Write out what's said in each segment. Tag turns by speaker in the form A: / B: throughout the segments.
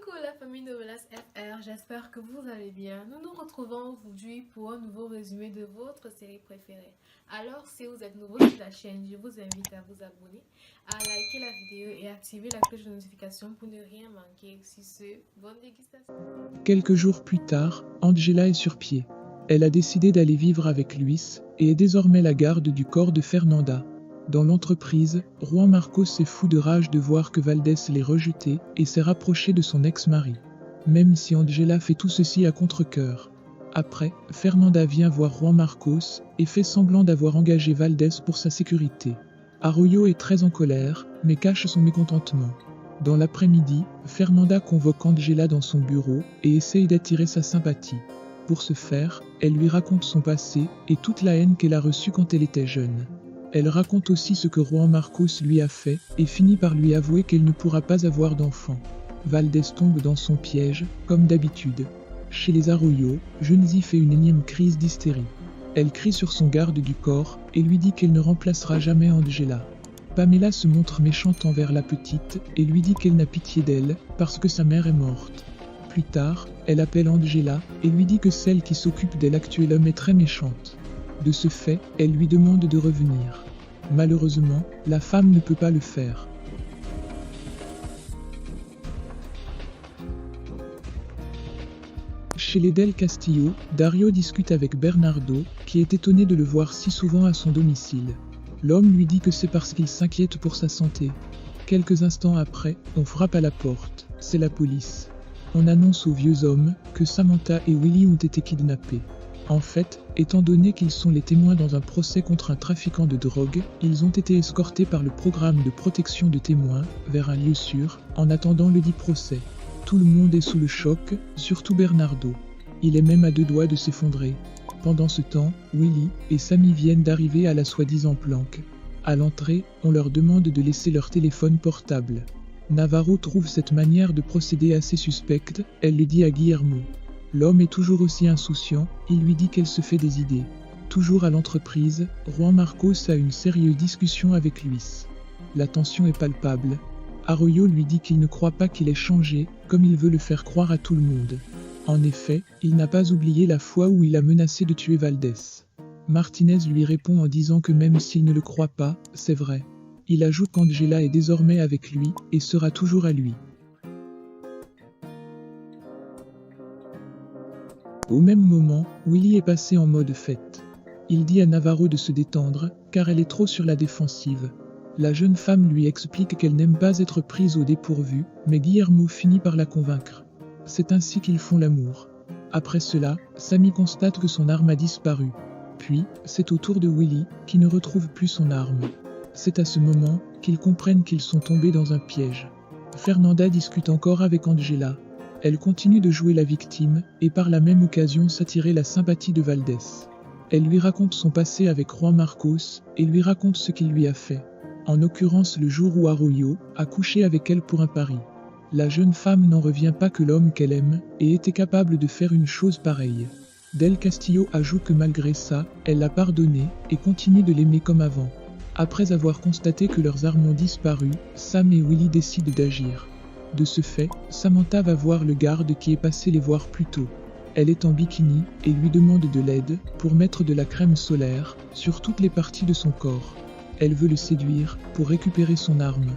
A: Coucou la famille Novelas FR, j'espère que vous allez bien. Nous nous retrouvons aujourd'hui pour un nouveau résumé de votre série préférée. Alors si vous êtes nouveau sur la chaîne, je vous invite à vous abonner, à liker la vidéo et activer la cloche de notification pour ne rien manquer. Sur ce, bonne dégustation.
B: Quelques jours plus tard, Angela est sur pied. Elle a décidé d'aller vivre avec Luis et est désormais la garde du corps de Fernanda. Dans l'entreprise, Juan Marcos est fou de rage de voir que Valdés l'ait rejeté et s'est rapproché de son ex-mari. Même si Angela fait tout ceci à contre-cœur. Après, Fernanda vient voir Juan Marcos et fait semblant d'avoir engagé Valdés pour sa sécurité. Arroyo est très en colère, mais cache son mécontentement. Dans l'après-midi, Fernanda convoque Angela dans son bureau et essaye d'attirer sa sympathie. Pour ce faire, elle lui raconte son passé et toute la haine qu'elle a reçue quand elle était jeune. Elle raconte aussi ce que Juan Marcos lui a fait et finit par lui avouer qu'elle ne pourra pas avoir d'enfant. Valdés tombe dans son piège, comme d'habitude. Chez les Arroyo, Jonesy fait une énième crise d'hystérie. Elle crie sur son garde du corps et lui dit qu'elle ne remplacera jamais Angela. Pamela se montre méchante envers la petite et lui dit qu'elle n'a pitié d'elle parce que sa mère est morte. Plus tard, elle appelle Angela et lui dit que celle qui s'occupe d'elle actuellement est très méchante. De ce fait, elle lui demande de revenir. Malheureusement, la femme ne peut pas le faire. Chez les Del Castillo, Dario discute avec Bernardo, qui est étonné de le voir si souvent à son domicile. L'homme lui dit que c'est parce qu'il s'inquiète pour sa santé. Quelques instants après, on frappe à la porte. C'est la police. On annonce aux vieux hommes que Samantha et Willy ont été kidnappés. En fait, étant donné qu'ils sont les témoins dans un procès contre un trafiquant de drogue, ils ont été escortés par le programme de protection de témoins vers un lieu sûr, en attendant le dit procès. Tout le monde est sous le choc, surtout Bernardo. Il est même à deux doigts de s'effondrer. Pendant ce temps, Willy et Sammy viennent d'arriver à la soi-disant planque. À l'entrée, on leur demande de laisser leur téléphone portable. Navarro trouve cette manière de procéder assez suspecte, elle le dit à Guillermo. L'homme est toujours aussi insouciant, il lui dit qu'elle se fait des idées. Toujours à l'entreprise, Juan Marcos a une sérieuse discussion avec Luis. La tension est palpable. Arroyo lui dit qu'il ne croit pas qu'il ait changé, comme il veut le faire croire à tout le monde. En effet, il n'a pas oublié la fois où il a menacé de tuer Valdés. Martinez lui répond en disant que même s'il ne le croit pas, c'est vrai. Il ajoute qu'Angela est désormais avec lui et sera toujours à lui. Au même moment, Willy est passé en mode fête. Il dit à Navarro de se détendre, car elle est trop sur la défensive. La jeune femme lui explique qu'elle n'aime pas être prise au dépourvu, mais Guillermo finit par la convaincre. C'est ainsi qu'ils font l'amour. Après cela, Sammy constate que son arme a disparu. Puis, c'est au tour de Willy, qui ne retrouve plus son arme. C'est à ce moment qu'ils comprennent qu'ils sont tombés dans un piège. Fernanda discute encore avec Angela. Elle continue de jouer la victime et par la même occasion s'attirer la sympathie de Valdés. Elle lui raconte son passé avec Juan Marcos et lui raconte ce qu'il lui a fait. En l'occurrence le jour où Arroyo a couché avec elle pour un pari. La jeune femme n'en revient pas que l'homme qu'elle aime et était capable de faire une chose pareille. Del Castillo ajoute que malgré ça, elle l'a pardonné et continue de l'aimer comme avant. Après avoir constaté que leurs armes ont disparu, Sam et Willy décident d'agir. De ce fait, Samantha va voir le garde qui est passé les voir plus tôt. Elle est en bikini et lui demande de l'aide pour mettre de la crème solaire sur toutes les parties de son corps. Elle veut le séduire pour récupérer son arme.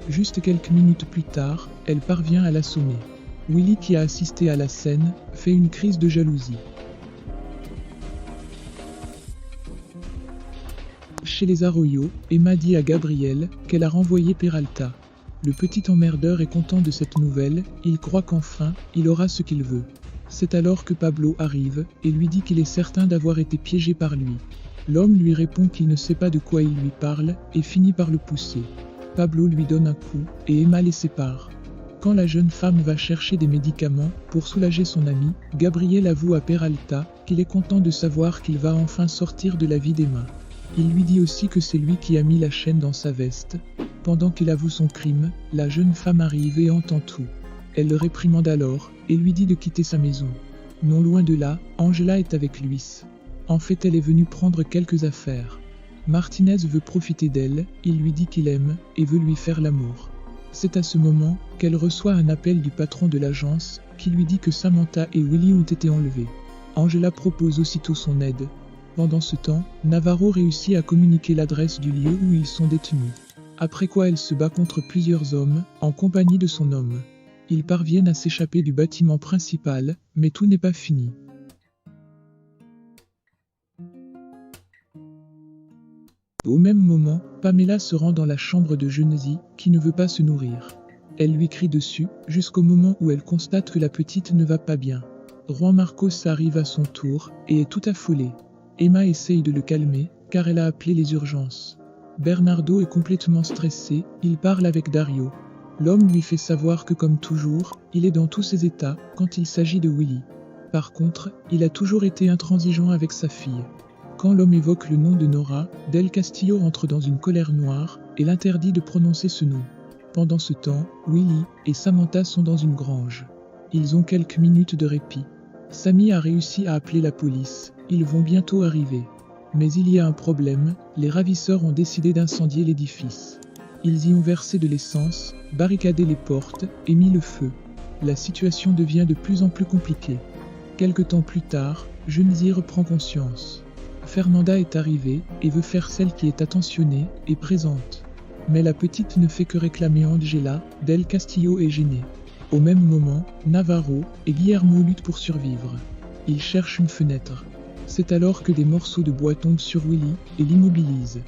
B: Juste quelques minutes plus tard, elle parvient à l'assommer. Willy, qui a assisté à la scène, fait une crise de jalousie. Chez les Arroyo, Emma dit à Gabriel qu'elle a renvoyé Peralta. Le petit emmerdeur est content de cette nouvelle, il croit qu'enfin, il aura ce qu'il veut. C'est alors que Pablo arrive et lui dit qu'il est certain d'avoir été piégé par lui. L'homme lui répond qu'il ne sait pas de quoi il lui parle et finit par le pousser. Pablo lui donne un coup et Emma les sépare. Quand la jeune femme va chercher des médicaments pour soulager son ami, Gabriel avoue à Peralta qu'il est content de savoir qu'il va enfin sortir de la vie d'Emma. Il lui dit aussi que c'est lui qui a mis la chaîne dans sa veste. Pendant qu'il avoue son crime, la jeune femme arrive et entend tout. Elle le réprimande alors et lui dit de quitter sa maison. Non loin de là, Angela est avec Luis. En fait, elle est venue prendre quelques affaires. Martinez veut profiter d'elle, il lui dit qu'il aime et veut lui faire l'amour. C'est à ce moment qu'elle reçoit un appel du patron de l'agence qui lui dit que Samantha et Willy ont été enlevés. Angela propose aussitôt son aide. Pendant ce temps, Navarro réussit à communiquer l'adresse du lieu où ils sont détenus. Après quoi elle se bat contre plusieurs hommes, en compagnie de son homme. Ils parviennent à s'échapper du bâtiment principal, mais tout n'est pas fini. Au même moment, Pamela se rend dans la chambre de Genesee, qui ne veut pas se nourrir. Elle lui crie dessus, jusqu'au moment où elle constate que la petite ne va pas bien. Juan Marcos arrive à son tour, et est tout affolé. Emma essaye de le calmer, car elle a appelé les urgences. Bernardo est complètement stressé, il parle avec Dario. L'homme lui fait savoir que comme toujours, il est dans tous ses états quand il s'agit de Willy. Par contre, il a toujours été intransigeant avec sa fille. Quand l'homme évoque le nom de Nora, Del Castillo entre dans une colère noire et l'interdit de prononcer ce nom. Pendant ce temps, Willy et Samantha sont dans une grange. Ils ont quelques minutes de répit. Sammy a réussi à appeler la police, ils vont bientôt arriver. Mais il y a un problème, les ravisseurs ont décidé d'incendier l'édifice. Ils y ont versé de l'essence, barricadé les portes et mis le feu. La situation devient de plus en plus compliquée. Quelque temps plus tard, Genesee reprend conscience. Fernanda est arrivée et veut faire celle qui est attentionnée et présente. Mais la petite ne fait que réclamer Angela, Del Castillo est gênée. Au même moment, Navarro et Guillermo luttent pour survivre. Ils cherchent une fenêtre. C'est alors que des morceaux de bois tombent sur Willy et l'immobilisent.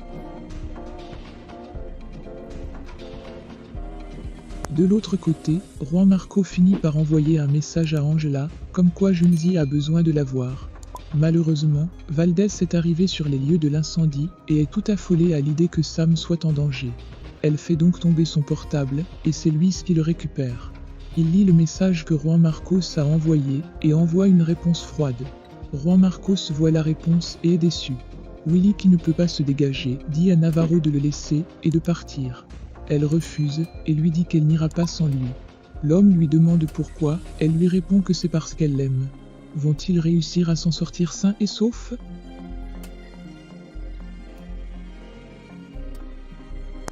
B: De l'autre côté, Juan Marco finit par envoyer un message à Angela, comme quoi Genesee a besoin de la voir. Malheureusement, Valdez est arrivée sur les lieux de l'incendie et est tout affolée à l'idée que Sam soit en danger. Elle fait donc tomber son portable, et c'est Luis qui le récupère. Il lit le message que Juan Marcos a envoyé et envoie une réponse froide. Juan Marcos voit la réponse et est déçu. Willy, qui ne peut pas se dégager, dit à Navarro de le laisser et de partir. Elle refuse et lui dit qu'elle n'ira pas sans lui. L'homme lui demande pourquoi, elle lui répond que c'est parce qu'elle l'aime. Vont-ils réussir à s'en sortir sains et saufs ?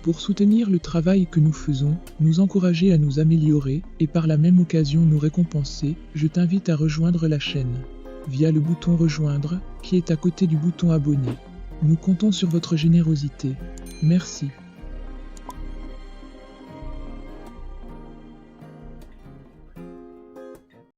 B: Pour soutenir le travail que nous faisons, nous encourager à nous améliorer et par la même occasion nous récompenser, je t'invite à rejoindre la chaîne via le bouton rejoindre qui est à côté du bouton abonner. Nous comptons sur votre générosité. Merci.